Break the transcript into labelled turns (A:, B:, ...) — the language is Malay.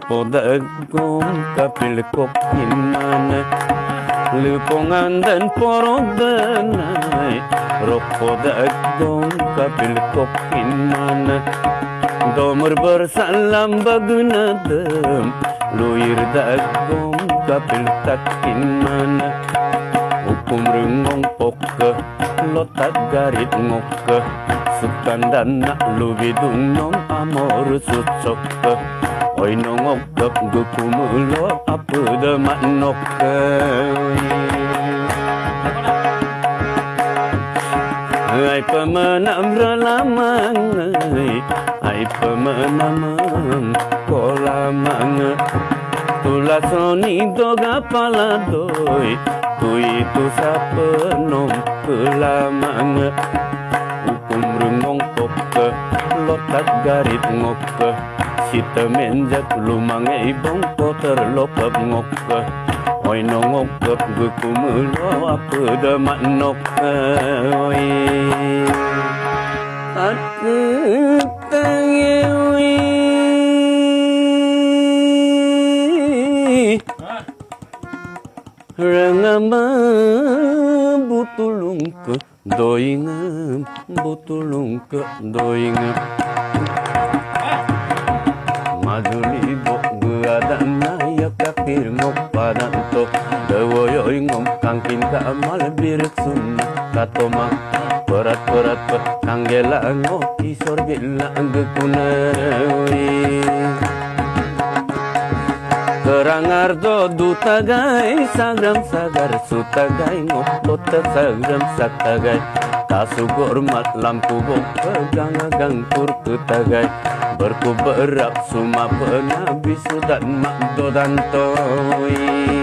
A: Podagong kapil kopinana Lupongan dan porodanay Podagong kapil kopinana Domer bersalam bagunadem Luir dagong kapil takinana Hukum rengong poke Lotat garit ngoke Sukandana lubidung nom amor sucoke Oi nongok kep gukumulo apa demak noke Ai pemenam relamang Ai pemenam kolamang Tulasoni doga paladoi Tui tu sapenom kelamang Hukum rengong poke Lotat garit ngoke Sita menjak lumangai bongko terlopap ngoke Oi nongokep gukumulo apa demak noke Oi Aku tangewi Rangama butulung ke doingam Butulung ke doingam Maduli bok guadan nayak kakir ngok padan to Dewoyoy ngom kangkin ka amal birik sunna Katoma perat-perat pe kanggela ngok isor bila gekunai Kerangar do dutagai sagram sagar sutagai ngok bota sagram satagai Kasugor mat lampu bok pegang-agang kur kutagai Berkuberak suma penabi sudan mak dodan toi